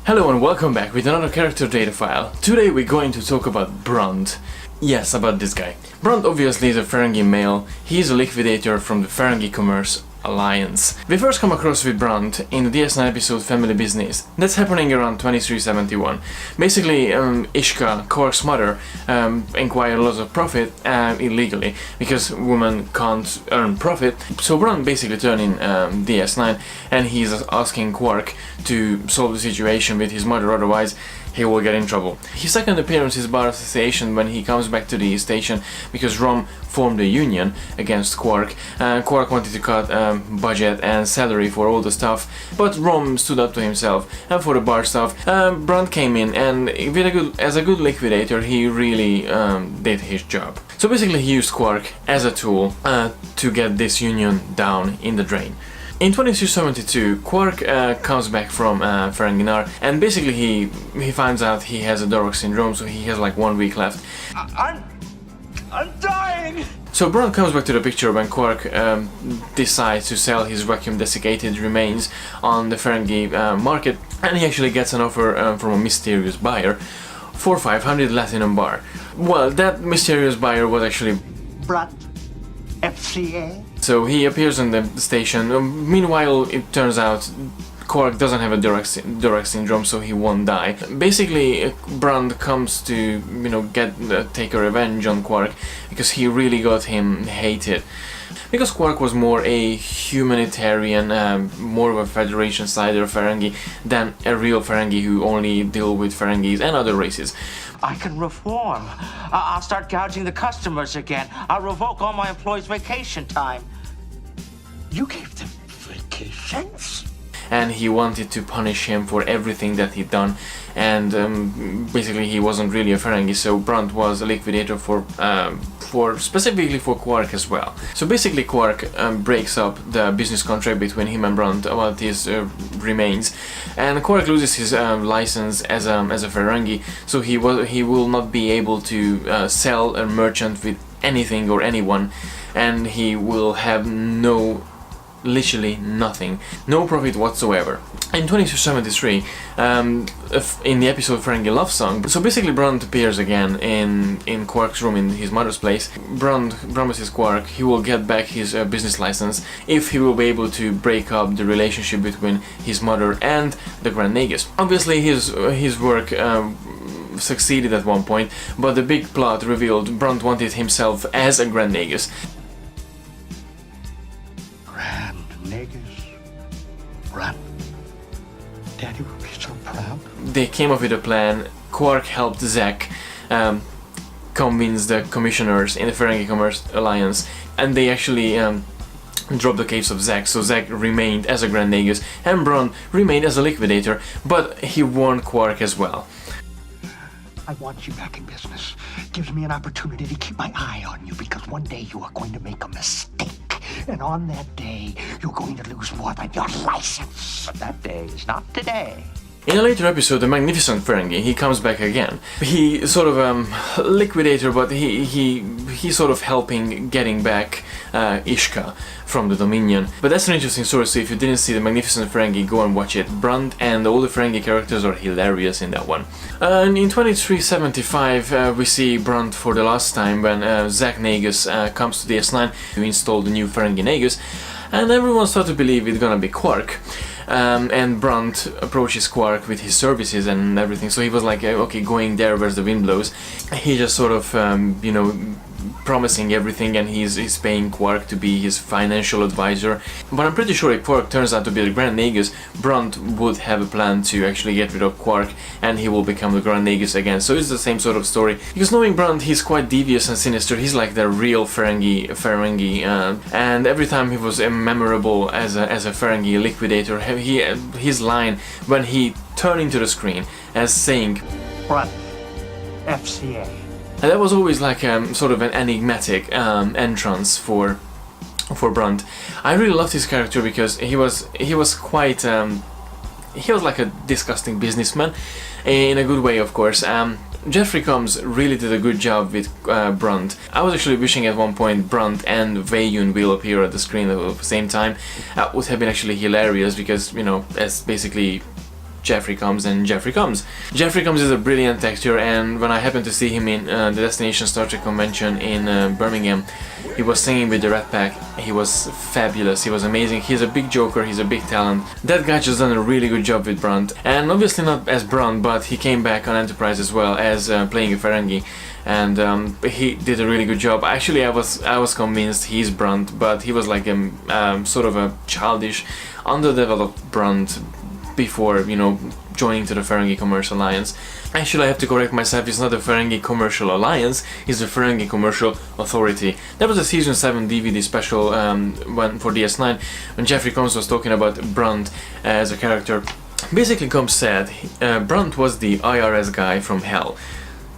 Hello and welcome back with another character data file. Today we're going to talk about Brunt. Yes, about this guy. Brunt obviously is a Ferengi male. He's a liquidator from the Ferengi Commerce Alliance. We first come across with Brunt in the DS9 episode Family Business. That's happening around 2371. Basically, Ishka, Quark's mother, acquired lots of profit illegally because women can't earn profit. So Brunt basically turned in DS9 and he's asking Quark to solve the situation with his mother, otherwise he will get in trouble. His second appearance is Bar Association when he comes back to the station because Rom formed a union against Quark. Quark wanted to cut budget and salary for all the stuff, but Rom stood up to himself, and for the bar stuff, Brunt came in and as a good liquidator he really did his job. So basically he used Quark as a tool to get this union down in the drain. In 2272, Quark comes back from Ferengi, and basically he finds out he has a Dorok syndrome, so he has like 1 week left. I'm dying! So Brunt comes back to the picture when Quark decides to sell his vacuum-desiccated remains on the Ferengi market, and he actually gets an offer from a mysterious buyer for 500 Latinum bar. Well, that mysterious buyer was actually Brunt, FCA. So he appears on the station. Meanwhile, it turns out Quark doesn't have a Dorok syndrome, so he won't die. Basically, Brunt comes to, take a revenge on Quark because he really got him hated. Because Quark was more a humanitarian, more of a Federation sider Ferengi than a real Ferengi who only deal with Ferengis and other races. I can reform. I'll start gouging the customers again. I'll revoke all my employees' vacation time. You gave them vacations? And he wanted to punish him for everything that he'd done, and basically he wasn't really a Ferengi, so Brunt was a liquidator for specifically for Quark as well. So basically Quark breaks up the business contract between him and Brunt about his remains, and Quark loses his license as a Ferengi, so he will not be able to sell a merchant with anything or anyone, and he will have literally nothing, no profit whatsoever. In 2273, in the episode Ferengi Love Song, so basically Brunt appears again in Quark's room in his mother's place. Brunt promises Quark he will get back his business license if he will be able to break up the relationship between his mother and the Grand Nagus. Obviously his work succeeded at one point, but the big plot revealed Brunt wanted himself as a Grand Nagus. Run. Daddy will be so proud. They came up with a plan. Quark helped Zack convince the commissioners in the Ferengi Commerce Alliance, and they actually dropped the case of Zack, so Zack remained as a Grand Nagus, and Brunt remained as a liquidator, but he warned Quark as well. I want you back in business. Gives me an opportunity to keep my eye on you, because one day you are going to make a mistake. And on that day, you're going to lose more than your license. But that day is not today. In a later episode, the Magnificent Ferengi, he comes back again. He sort of liquidator, but he's sort of helping getting back Ishka from the Dominion. But that's an interesting story, so if you didn't see the Magnificent Ferengi, go and watch it. Brunt and all the Ferengi characters are hilarious in that one. And in 2375, we see Brunt for the last time when Zack Nagus comes to DS9 to install the new Ferengi Nagus, and everyone started to believe it's gonna be Quark. And Brunt approaches Quark with his services and everything, so he was like, okay, going there where the wind blows. He just sort of, promising everything, and he's paying Quark to be his financial advisor. But I'm pretty sure if Quark turns out to be the Grand Nagus, Brunt would have a plan to actually get rid of Quark, and he will become the Grand Nagus again. So it's the same sort of story. Because knowing Brunt, he's quite devious and sinister. He's like the real Ferengi, and every time he was memorable as a Ferengi liquidator. His line when he turned into the screen as saying Brunt, FCA. And that was always like sort of an enigmatic entrance for Brunt. I really loved his character because he was quite he was like a disgusting businessman in a good way, of course. Jeffrey Combs really did a good job with Brunt. I was actually wishing at one point Brunt and Veyun will appear at the screen at the same time. That would have been actually hilarious because, you know, that's basically Jeffrey Combs and Jeffrey Combs. Jeffrey Combs is a brilliant actor, and when I happened to see him in the Destination Star Trek convention in Birmingham, he was singing with the Red Pack. He was fabulous, he was amazing, he's a big joker, he's a big talent. That guy just done a really good job with Brunt, and obviously not as Brunt, but he came back on Enterprise as well as playing a Ferengi, and he did a really good job. Actually, I was convinced he's Brunt, but he was like a sort of a childish, underdeveloped Brunt before, you know, joining to the Ferengi Commercial Alliance. Actually, I have to correct myself, it's not the Ferengi Commercial Alliance, it's the Ferengi Commercial Authority. That was a Season 7 DVD special for DS9, when Jeffrey Combs was talking about Brunt as a character. Basically, Combs said Brunt was the IRS guy from hell.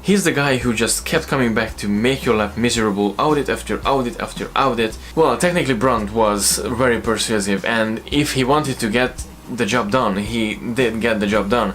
He's the guy who just kept coming back to make your life miserable, audit after audit after audit. Well, technically Brunt was very persuasive, and if he wanted to get the job done, he did get the job done.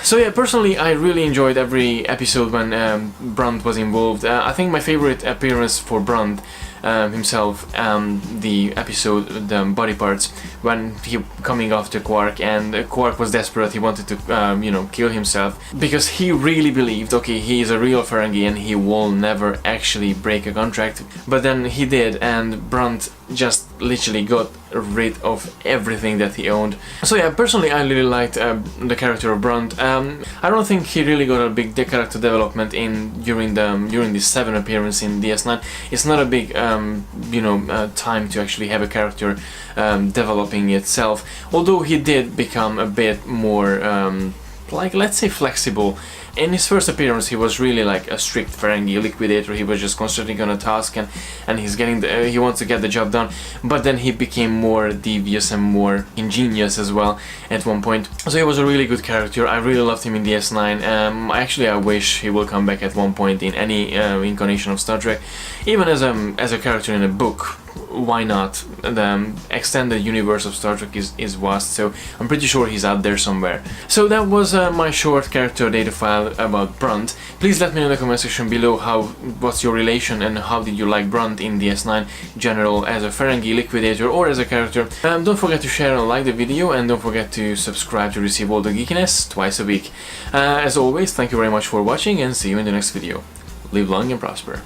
So yeah, personally I really enjoyed every episode when Brunt was involved. I think my favorite appearance for Brunt himself, the episode The Body Parts, when he coming after Quark, and Quark was desperate, he wanted to you know, kill himself, because he really believed, okay, he is a real Ferengi and he will never actually break a contract, but then he did, and Brunt just literally got rid of everything that he owned. So yeah, personally I really liked the character of Brunt. I don't think he really got a big character development during the 7 appearance in DS9. It's not a big you know, time to actually have a character developing itself, although he did become a bit more like, let's say, flexible. In his first appearance, he was really like a strict Ferengi liquidator. He was just concentrating on a task, and he's getting he wants to get the job done. But then he became more devious and more ingenious as well at one point. So he was a really good character. I really loved him in DS9. Actually, I wish he will come back at one point in any incarnation of Star Trek, even as a character in a book. Why not? The extended universe of Star Trek is vast, so I'm pretty sure he's out there somewhere. So that was my short character data file about Brunt. Please let me know in the comment section below what's your relation and how did you like Brunt in DS9 in general, as a Ferengi liquidator or as a character. Don't forget to share and like the video, and don't forget to subscribe to receive all the geekiness twice a week. As always, thank you very much for watching, and see you in the next video. Live long and prosper.